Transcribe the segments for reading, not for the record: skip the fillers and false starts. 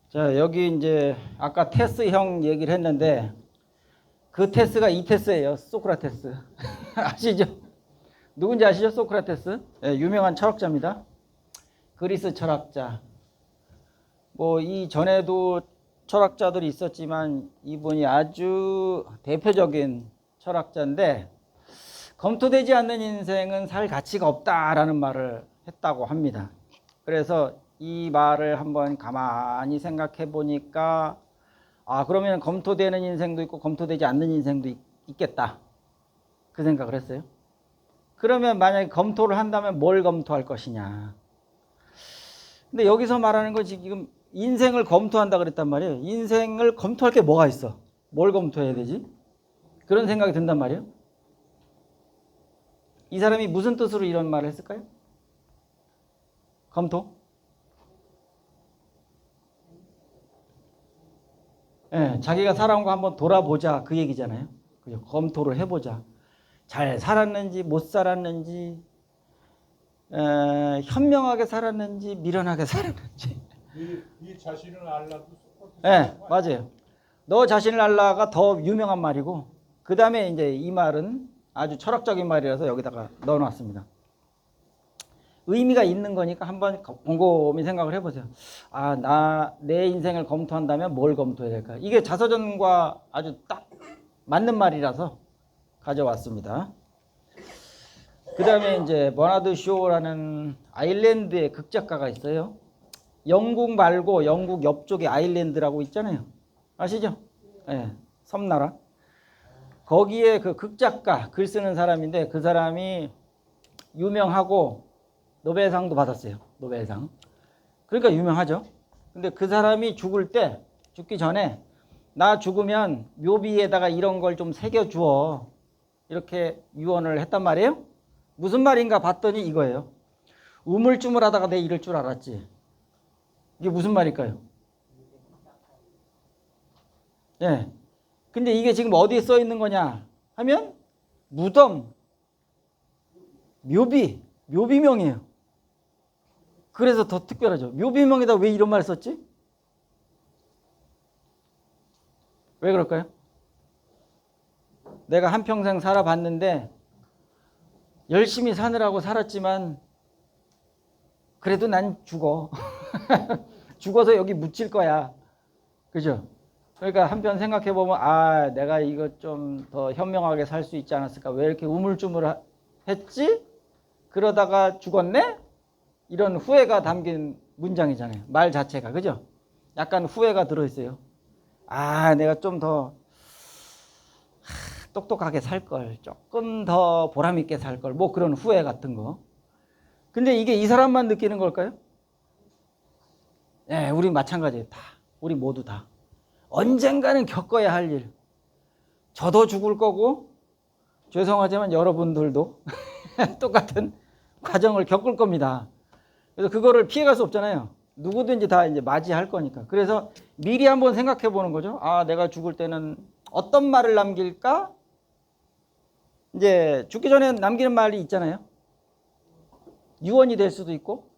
자, 여기 이제 아까 테스형 얘기를 했는데 그 테스가 이 테스예요. 소크라테스. 아시죠? 누군지 아시죠? 소크라테스. 네, 유명한 철학자입니다. 그리스 철학자. 뭐 이전에도 철학자들이 있었지만 이분이 아주 대표적인 철학자인데 검토되지 않는 인생은 살 가치가 없다라는 말을 했다고 합니다. 그래서 이 말을 한번 가만히 생각해 보니까 그러면 검토되는 인생도 있고 검토되지 않는 인생도 있겠다. 그 생각을 했어요. 그러면 만약에 검토를 한다면 뭘 검토할 것이냐. 근데 여기서 말하는 건 지금 인생을 검토한다 그랬단 말이에요. 인생을 검토할 게 뭐가 있어? 뭘 검토해야 되지? 그런 생각이 든단 말이에요. 이 사람이 무슨 뜻으로 이런 말을 했을까요? 검토? 예, 자기가 살아온 거 한번 돌아보자 그 얘기잖아요. 그죠? 검토를 해보자. 잘 살았는지 못 살았는지 현명하게 살았는지 미련하게 살았는지. 네 자신을 알라도 예, 맞아요. 너 자신을 알라가 더 유명한 말이고 그 다음에 이제 이 말은 아주 철학적인 말이라서 여기다가 넣어놨습니다. 의미가 있는 거니까 한번 곰곰이 생각을 해보세요. 내 인생을 검토한다면 뭘 검토해야 될까? 이게 자서전과 아주 딱 맞는 말이라서 가져왔습니다. 그 다음에 이제 버나드 쇼라는 아일랜드의 극작가가 있어요. 영국 말고 영국 옆쪽에 아일랜드라고 있잖아요. 아시죠? 네, 섬나라. 거기에 그 극작가, 글 쓰는 사람인데 그 사람이 유명하고 노벨상도 받았어요. 노벨상. 그러니까 유명하죠. 근데 그 사람이 죽기 전에 나 죽으면 묘비에다가 이런 걸 좀 새겨주어. 이렇게 유언을 했단 말이에요. 무슨 말인가 봤더니 이거예요. 우물쭈물하다가 내 이럴 줄 알았지. 이게 무슨 말일까요? 예. 근데 이게 지금 어디에 써 있는 거냐 하면 무덤, 묘비명이에요. 그래서 더 특별하죠. 묘비명에다 왜 이런 말 썼지? 왜 그럴까요? 내가 한평생 살아봤는데 열심히 사느라고 살았지만 그래도 난 죽어. 죽어서 여기 묻힐 거야. 그죠? 그러니까 한편 생각해보면 내가 이거 좀 더 현명하게 살 수 있지 않았을까? 왜 이렇게 우물쭈물 했지? 그러다가 죽었네? 이런 후회가 담긴 문장이잖아요. 말 자체가. 그죠? 약간 후회가 들어있어요. 내가 좀 더 똑똑하게 살 걸, 조금 더 보람있게 살 걸, 뭐 그런 후회 같은 거. 근데 이게 이 사람만 느끼는 걸까요? 네, 우리 마찬가지예요. 다. 우리 모두 다. 언젠가는 겪어야 할 일. 저도 죽을 거고, 죄송하지만 여러분들도 똑같은 과정을 겪을 겁니다. 그래서 그거를 피해갈 수 없잖아요. 누구든지 다 이제 맞이할 거니까. 그래서 미리 한번 생각해 보는 거죠. 내가 죽을 때는 어떤 말을 남길까? 이제 죽기 전에 남기는 말이 있잖아요. 유언이 될 수도 있고,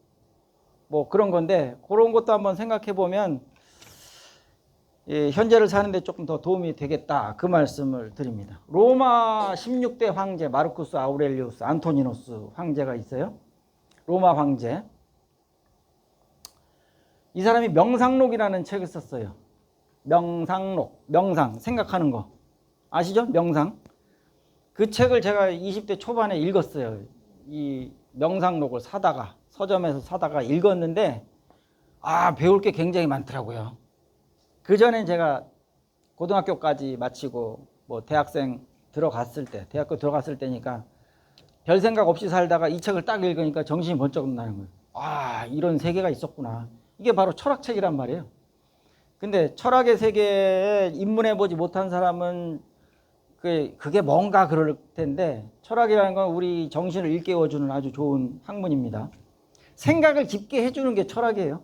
뭐 그런 건데, 그런 것도 한번 생각해 보면, 현재를 사는데 조금 더 도움이 되겠다. 그 말씀을 드립니다. 로마 16대 황제 마르쿠스 아우렐리우스 안토니노스 황제가 있어요. 로마 황제. 이 사람이 명상록이라는 책을 썼어요. 명상록, 명상, 생각하는 거. 아시죠? 명상. 그 책을 제가 20대 초반에 읽었어요. 이 명상록을 서점에서 사다가 읽었는데, 배울 게 굉장히 많더라고요. 그 전엔 제가 고등학교까지 마치고, 대학교 들어갔을 때니까 별 생각 없이 살다가 이 책을 딱 읽으니까 정신이 번쩍 나는 거예요. 이런 세계가 있었구나. 이게 바로 철학책이란 말이에요. 근데 철학의 세계에 입문해보지 못한 사람은 그게 뭔가 그럴 텐데, 철학이라는 건 우리 정신을 일깨워주는 아주 좋은 학문입니다. 생각을 깊게 해주는 게 철학이에요.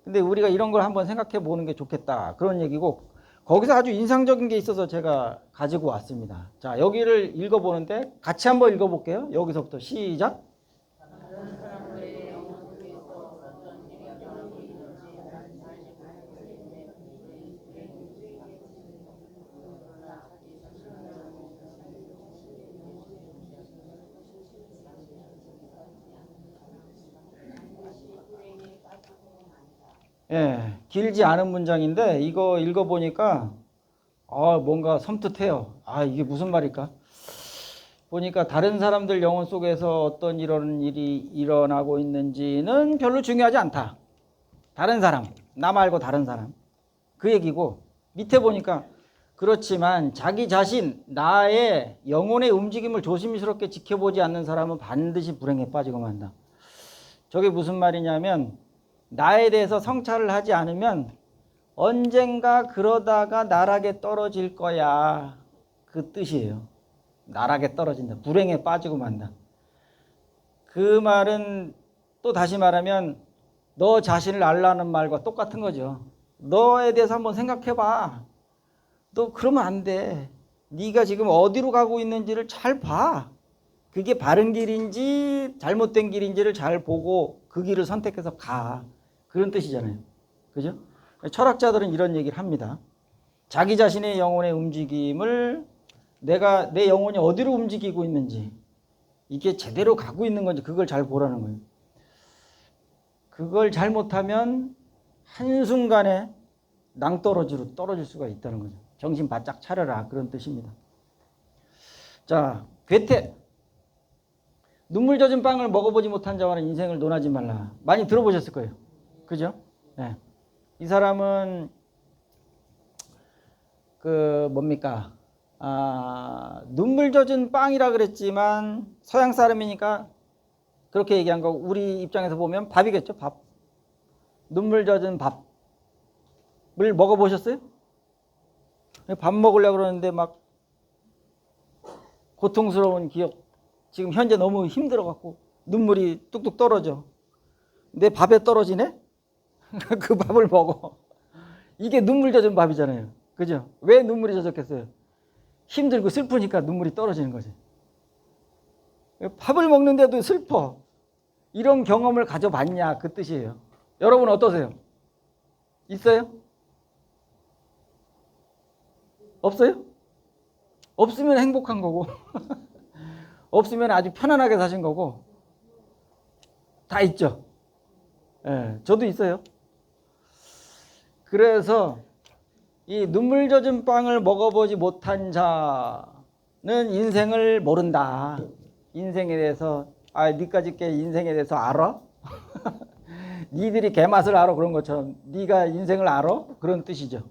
근데 우리가 이런 걸 한번 생각해 보는 게 좋겠다. 그런 얘기고, 거기서 아주 인상적인 게 있어서 제가 가지고 왔습니다. 자, 여기를 읽어보는데 같이 한번 읽어볼게요. 여기서부터 시작. 예, 길지 않은 문장인데 이거 읽어보니까 뭔가 섬뜩해요. 이게 무슨 말일까? 보니까 다른 사람들 영혼 속에서 어떤 이런 일이 일어나고 있는지는 별로 중요하지 않다. 다른 사람, 나 말고 다른 사람. 그 얘기고 밑에 보니까 그렇지만 자기 자신, 나의 영혼의 움직임을 조심스럽게 지켜보지 않는 사람은 반드시 불행에 빠지고 만다. 저게 무슨 말이냐면 나에 대해서 성찰을 하지 않으면 언젠가 그러다가 나락에 떨어질 거야. 그 뜻이에요. 나락에 떨어진다. 불행에 빠지고 만다. 그 말은 또 다시 말하면 너 자신을 알라는 말과 똑같은 거죠. 너에 대해서 한번 생각해봐. 너 그러면 안 돼. 네가 지금 어디로 가고 있는지를 잘 봐. 그게 바른 길인지 잘못된 길인지를 잘 보고 그 길을 선택해서 가. 그런 뜻이잖아요. 그죠? 철학자들은 이런 얘기를 합니다. 자기 자신의 영혼의 움직임을 내 영혼이 어디로 움직이고 있는지 이게 제대로 가고 있는 건지 그걸 잘 보라는 거예요. 그걸 잘못하면 한순간에 낭떠러지로 떨어질 수가 있다는 거죠. 정신 바짝 차려라 그런 뜻입니다. 자, 괴테. 눈물 젖은 빵을 먹어보지 못한 자와는 인생을 논하지 말라. 많이 들어보셨을 거예요. 그죠? 네. 이 사람은 뭡니까? 눈물 젖은 빵이라 그랬지만 서양 사람이니까 그렇게 얘기한 거고 우리 입장에서 보면 밥이겠죠. 밥. 눈물 젖은 밥을 먹어보셨어요? 밥 먹으려고 그러는데 막 고통스러운 기억. 지금 현재 너무 힘들어갖고 눈물이 뚝뚝 떨어져. 내 밥에 떨어지네? 그 밥을 먹어. 이게 눈물 젖은 밥이잖아요. 그죠? 왜 눈물이 젖었겠어요? 힘들고 슬프니까 눈물이 떨어지는 거지. 밥을 먹는데도 슬퍼. 이런 경험을 가져봤냐 그 뜻이에요. 여러분 어떠세요? 있어요? 없어요? 없으면 행복한 거고 없으면 아주 편안하게 사신 거고 다 있죠. 예, 저도 있어요. 그래서 이 눈물 젖은 빵을 먹어보지 못한 자는 인생을 모른다. 인생에 대해서 니까짓 게 인생에 대해서 알아? 니들이 개맛을 알아 그런 것처럼 니가 인생을 알아? 그런 뜻이죠.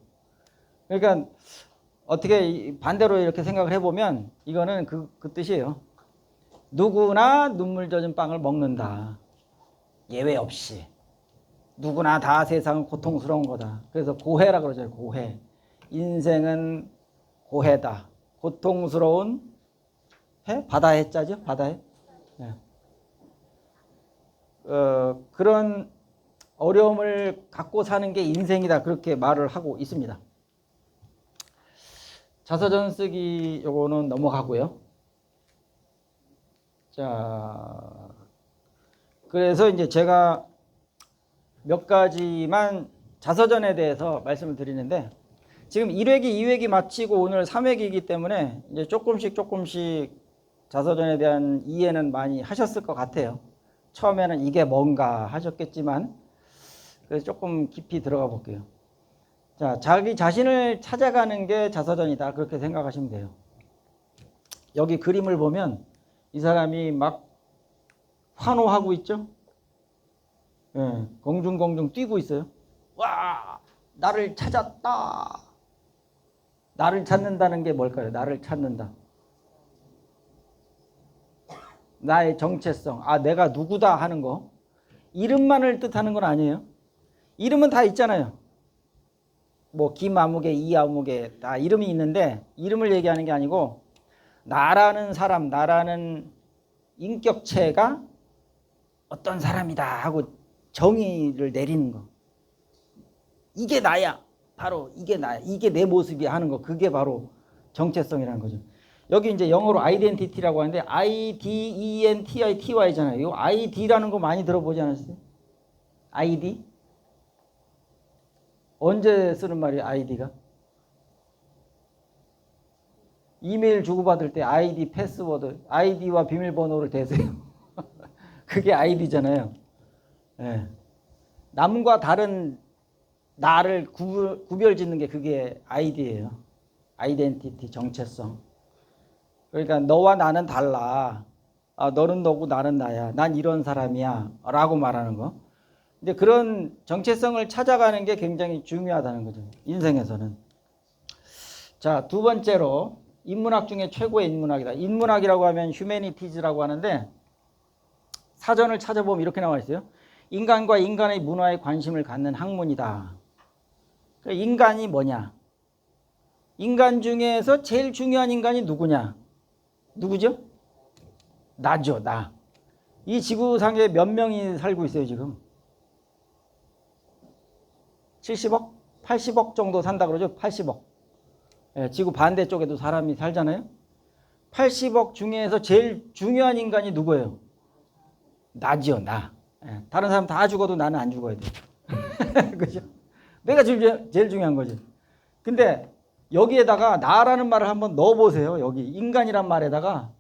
그러니까 어떻게 반대로 이렇게 생각을 해보면 이거는 그 뜻이에요. 누구나 눈물 젖은 빵을 먹는다. 예외 없이. 누구나 다 세상은 고통스러운 거다. 그래서 고해라 그러잖아요. 고해. 인생은 고해다. 고통스러운 해? 바다해 자죠? 바다해. 네. 그런 어려움을 갖고 사는 게 인생이다. 그렇게 말을 하고 있습니다. 자서전 쓰기 요거는 넘어가고요. 자, 그래서 이제 제가 몇 가지만 자서전에 대해서 말씀을 드리는데 지금 1회기, 2회기 마치고 오늘 3회기이기 때문에 이제 조금씩 자서전에 대한 이해는 많이 하셨을 것 같아요. 처음에는 이게 뭔가 하셨겠지만 그래서 조금 깊이 들어가 볼게요. 자, 자기 자신을 찾아가는 게 자서전이다. 그렇게 생각하시면 돼요. 여기 그림을 보면 이 사람이 막 환호하고 있죠? 예, 공중공중 뛰고 있어요. 와, 나를 찾았다. 나를 찾는다는 게 뭘까요? 나를 찾는다. 나의 정체성. 내가 누구다 하는 거. 이름만을 뜻하는 건 아니에요. 이름은 다 있잖아요. 뭐 김아무개, 이아무개 다 이름이 있는데 이름을 얘기하는 게 아니고 나라는 사람, 나라는 인격체가 어떤 사람이다 하고 정의를 내리는 거. 이게 나야. 바로 이게 나야. 이게 내 모습이야 하는 거. 그게 바로 정체성이라는 거죠. 여기 이제 영어로 아이덴티티라고 하는데 IDENTITY잖아요. 이 ID라는 거 많이 들어보지 않았어요? ID? 언제 쓰는 말이에요? ID가? 이메일 주고받을 때 ID, 패스워드, ID와 비밀번호를 대세요. 그게 ID잖아요. 네. 남과 다른 나를 구별 짓는 게 그게 아이디예요. 아이덴티티, 정체성. 그러니까 너와 나는 달라. 너는 너고 나는 나야. 난 이런 사람이야. 라고 말하는 거. 근데 그런 정체성을 찾아가는 게 굉장히 중요하다는 거죠. 인생에서는. 자, 두 번째로 인문학 중에 최고의 인문학이다. 인문학이라고 하면 휴메니티즈라고 하는데 사전을 찾아보면 이렇게 나와 있어요. 인간과 인간의 문화에 관심을 갖는 학문이다. 인간이 뭐냐? 인간 중에서 제일 중요한 인간이 누구냐? 누구죠? 나죠, 나. 이 지구상에 몇 명이 살고 있어요, 지금? 70억? 80억 정도 산다 그러죠? 80억. 예, 지구 반대쪽에도 사람이 살잖아요? 80억 중에서 제일 중요한 인간이 누구예요? 나죠, 나. 예, 다른 사람 다 죽어도 나는 안 죽어야 돼. 그죠? 내가 제일 중요한 거지. 근데 여기에다가 나라는 말을 한번 넣어보세요. 여기 인간이란 말에다가.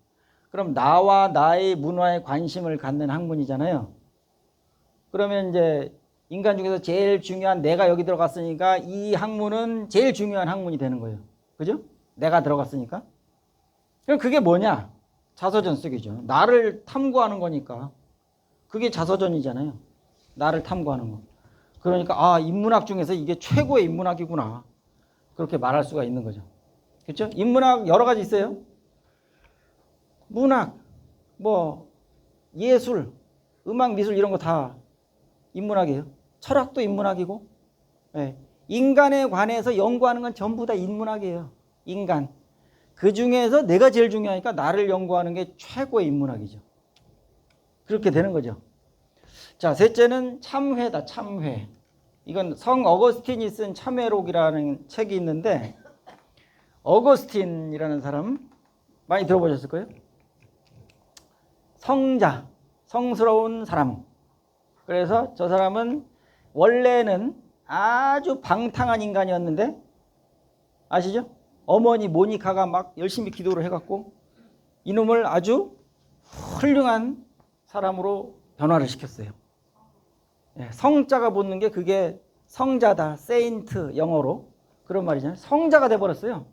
그럼 나와 나의 문화에 관심을 갖는 학문이잖아요. 그러면 이제 인간 중에서 제일 중요한 내가 여기 들어갔으니까 이 학문은 제일 중요한 학문이 되는 거예요. 그죠? 내가 들어갔으니까. 그럼 그게 뭐냐? 자서전 쓰기죠. 나를 탐구하는 거니까. 그게 자서전이잖아요. 나를 탐구하는 거. 그러니까 인문학 중에서 이게 최고의 인문학이구나. 그렇게 말할 수가 있는 거죠. 그렇죠? 인문학 여러 가지 있어요. 문학, 예술, 음악, 미술 이런 거 다 인문학이에요. 철학도 인문학이고, 예. 인간에 관해서 연구하는 건 전부 다 인문학이에요. 인간. 그 중에서 내가 제일 중요하니까 나를 연구하는 게 최고의 인문학이죠. 그렇게 되는 거죠. 자, 셋째는 참회다, 참회. 이건 성 어거스틴이 쓴 참회록이라는 책이 있는데, 어거스틴이라는 사람 많이 들어보셨을 거예요. 성자, 성스러운 사람. 그래서 저 사람은 원래는 아주 방탕한 인간이었는데, 아시죠? 어머니 모니카가 막 열심히 기도를 해갖고 이놈을 아주 훌륭한 사람으로 변화를 시켰어요. 성자가 붙는 게 그게 성자다, 세인트 영어로 그런 말이잖아요. 성자가 돼버렸어요.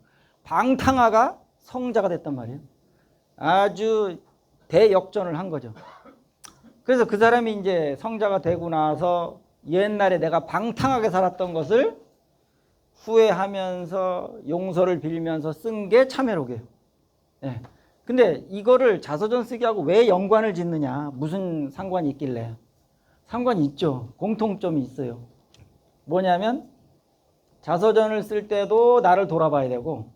방탕아가 성자가 됐단 말이에요. 아주 대역전을 한 거죠. 그래서 그 사람이 이제 성자가 되고 나서 옛날에 내가 방탕하게 살았던 것을 후회하면서 용서를 빌면서 쓴 게 참회록이에요. 예. 근데 이거를 자서전 쓰기하고 왜 연관을 짓느냐? 무슨 상관이 있길래? 상관이 있죠. 공통점이 있어요. 뭐냐면 자서전을 쓸 때도 나를 돌아봐야 되고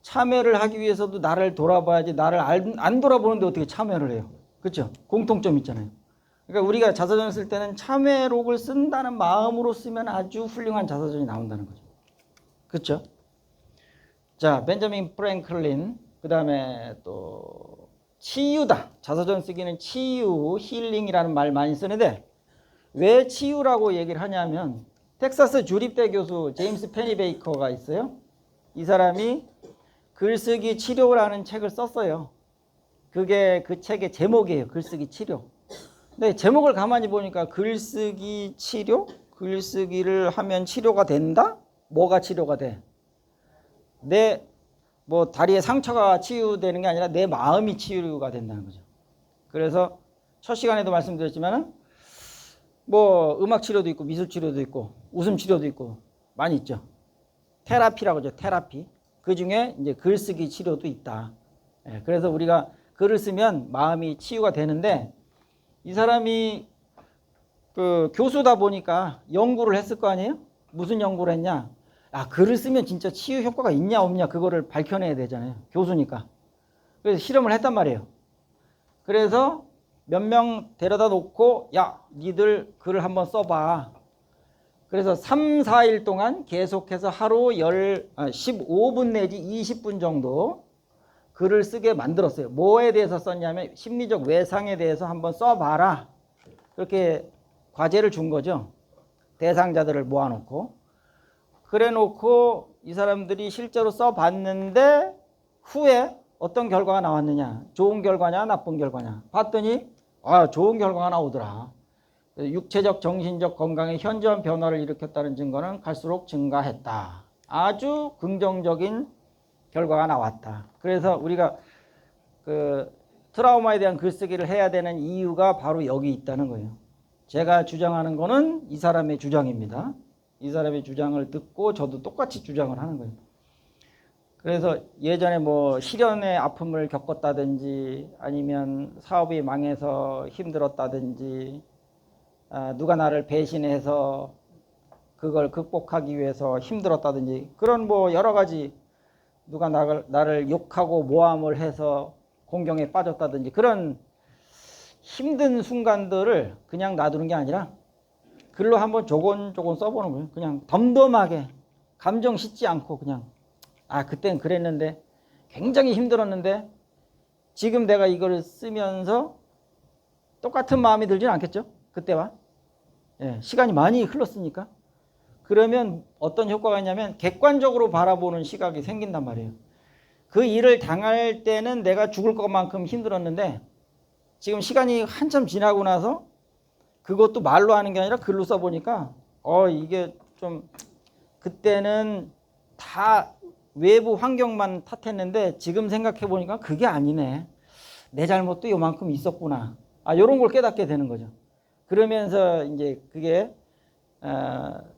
참회를 하기 위해서도 나를 돌아봐야지 나를 안 돌아보는데 어떻게 참회를 해요? 그렇죠? 공통점 있잖아요. 그러니까 우리가 자서전을 쓸 때는 참회록을 쓴다는 마음으로 쓰면 아주 훌륭한 자서전이 나온다는 거죠. 그렇죠? 자, 벤저민 프랭클린, 그 다음에 또 치유다. 자서전 쓰기는 치유, 힐링이라는 말 많이 쓰는데 왜 치유라고 얘기를 하냐면 텍사스 주립대 교수 제임스 페니베이커가 있어요. 이 사람이 글쓰기 치료라는 책을 썼어요. 그게 그 책의 제목이에요. 글쓰기 치료. 근데 제목을 가만히 보니까 글쓰기 치료? 글쓰기를 하면 치료가 된다? 뭐가 치료가 돼? 내 다리에 상처가 치유되는 게 아니라 내 마음이 치유가 된다는 거죠. 그래서 첫 시간에도 말씀드렸지만은 음악 치료도 있고 미술 치료도 있고 웃음 치료도 있고 많이 있죠. 테라피라고 하죠. 테라피. 그 중에 이제 글쓰기 치료도 있다. 그래서 우리가 글을 쓰면 마음이 치유가 되는데 이 사람이 그 교수다 보니까 연구를 했을 거 아니에요? 무슨 연구를 했냐? 글을 쓰면 진짜 치유 효과가 있냐 없냐 그거를 밝혀내야 되잖아요. 교수니까. 그래서 실험을 했단 말이에요. 그래서 몇 명 데려다 놓고 니들 글을 한번 써봐. 그래서 3, 4일 동안 계속해서 하루 15분 내지 20분 정도 글을 쓰게 만들었어요. 뭐에 대해서 썼냐면 심리적 외상에 대해서 한번 써봐라. 그렇게 과제를 준 거죠. 대상자들을 모아놓고. 그래 놓고 이 사람들이 실제로 써봤는데 후에 어떤 결과가 나왔느냐. 좋은 결과냐 나쁜 결과냐. 봤더니 좋은 결과가 나오더라. 육체적, 정신적 건강에 현저한 변화를 일으켰다는 증거는 갈수록 증가했다. 아주 긍정적인 결과가 나왔다. 그래서 우리가 그 트라우마에 대한 글쓰기를 해야 되는 이유가 바로 여기 있다는 거예요. 제가 주장하는 거는 이 사람의 주장입니다. 이 사람의 주장을 듣고 저도 똑같이 주장을 하는 거예요. 그래서 예전에 뭐 실연의 아픔을 겪었다든지 아니면 사업이 망해서 힘들었다든지 누가 나를 배신해서 그걸 극복하기 위해서 힘들었다든지 그런 뭐 여러 가지 누가 나를 욕하고 모함을 해서 공경에 빠졌다든지 그런 힘든 순간들을 그냥 놔두는 게 아니라 글로 한번 조곤조곤 써보는 거예요. 그냥 덤덤하게 감정 싣지 않고 그냥 그땐 그랬는데 굉장히 힘들었는데 지금 내가 이걸 쓰면서 똑같은 마음이 들진 않겠죠? 그때와 시간이 많이 흘렀으니까. 그러면 어떤 효과가 있냐면 객관적으로 바라보는 시각이 생긴단 말이에요. 그 일을 당할 때는 내가 죽을 것만큼 힘들었는데 지금 시간이 한참 지나고 나서 그것도 말로 하는 게 아니라 글로 써보니까 이게 좀 그때는 다 외부 환경만 탓했는데 지금 생각해 보니까 그게 아니네. 내 잘못도 요만큼 있었구나. 요런 걸 깨닫게 되는 거죠. 그러면서 이제 그게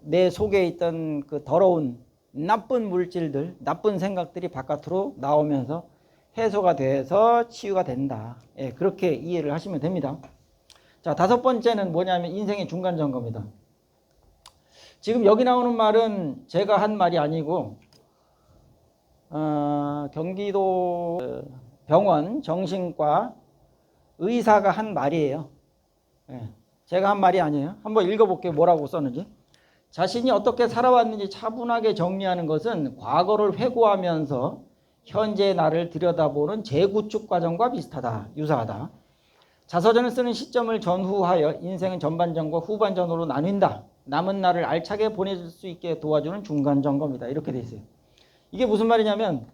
내 속에 있던 그 더러운 나쁜 물질들, 나쁜 생각들이 바깥으로 나오면서 해소가 돼서 치유가 된다. 그렇게 이해를 하시면 됩니다. 자, 다섯 번째는 뭐냐면 인생의 중간 점검이다. 지금 여기 나오는 말은 제가 한 말이 아니고 경기도 병원 정신과 의사가 한 말이에요. 제가 한 말이 아니에요. 한번 읽어볼게요. 뭐라고 썼는지. 자신이 어떻게 살아왔는지 차분하게 정리하는 것은 과거를 회고하면서 현재의 나를 들여다보는 재구축 과정과 비슷하다. 유사하다. 자서전을 쓰는 시점을 전후하여 인생은 전반전과 후반전으로 나뉜다. 남은 날을 알차게 보내줄 수 있게 도와주는 중간 점검이다. 이렇게 돼 있어요. 이게 무슨 말이냐면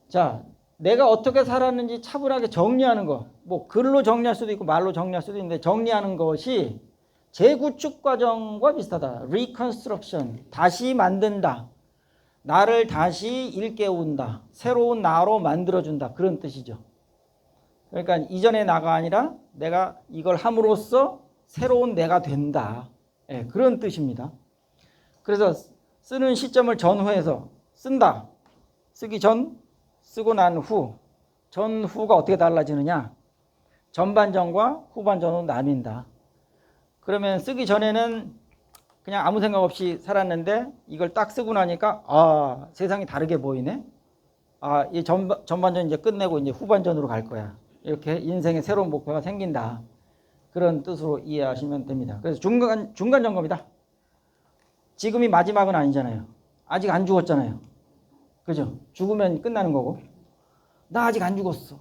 자, 내가 어떻게 살았는지 차분하게 정리하는 거. 뭐 글로 정리할 수도 있고 말로 정리할 수도 있는데 정리하는 것이 재구축 과정과 비슷하다. Reconstruction. 다시 만든다. 나를 다시 일깨운다. 새로운 나로 만들어준다. 그런 뜻이죠. 그러니까 이전의 나가 아니라 내가 이걸 함으로써 새로운 내가 된다. 그런 뜻입니다. 그래서 쓰는 시점을 전후해서 쓴다. 쓰기 전, 쓰고 난 후. 전후가 어떻게 달라지느냐. 전반전과 후반전으로 나뉜다. 그러면 쓰기 전에는 그냥 아무 생각 없이 살았는데 이걸 딱 쓰고 나니까 세상이 다르게 보이네. 이 전반전 이제 끝내고 이제 후반전으로 갈 거야. 이렇게 인생의 새로운 목표가 생긴다. 그런 뜻으로 이해하시면 됩니다. 그래서 중간 점검이다. 지금이 마지막은 아니잖아요. 아직 안 죽었잖아요. 그죠? 죽으면 끝나는 거고. 나 아직 안 죽었어.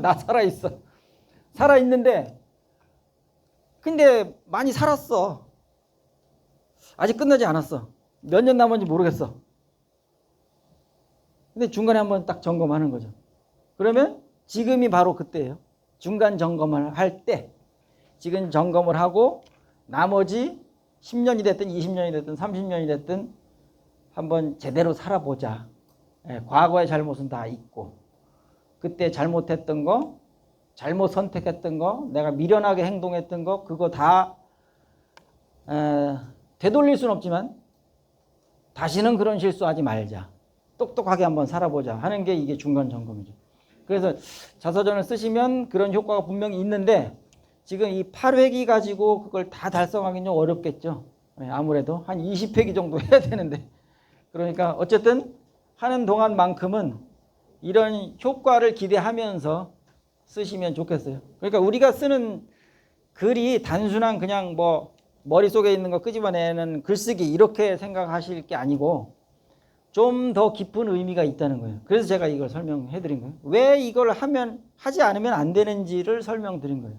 나 살아있어. 살아있는데 근데 많이 살았어. 아직 끝나지 않았어. 몇 년 남았는지 모르겠어. 근데 중간에 한번 딱 점검하는 거죠. 그러면 지금이 바로 그때예요. 중간 점검을 할 때 지금 점검을 하고 나머지 10년이 됐든 20년이 됐든 30년이 됐든 한번 제대로 살아보자. 과거의 잘못은 다 있고 그때 잘못했던 거, 잘못 선택했던 거, 내가 미련하게 행동했던 거 그거 다 되돌릴 수는 없지만 다시는 그런 실수하지 말자. 똑똑하게 한번 살아보자 하는 게 이게 중간 점검이죠. 그래서 자서전을 쓰시면 그런 효과가 분명히 있는데 지금 이 8회기 가지고 그걸 다 달성하기는 좀 어렵겠죠. 아무래도 한 20회기 정도 해야 되는데 그러니까 어쨌든 하는 동안만큼은 이런 효과를 기대하면서 쓰시면 좋겠어요. 그러니까 우리가 쓰는 글이 단순한 그냥 뭐 머릿속에 있는 거 끄집어내는 글쓰기 이렇게 생각하실 게 아니고 좀 더 깊은 의미가 있다는 거예요. 그래서 제가 이걸 설명해 드린 거예요. 왜 이걸 하지 않으면 안 되는지를 설명드린 거예요.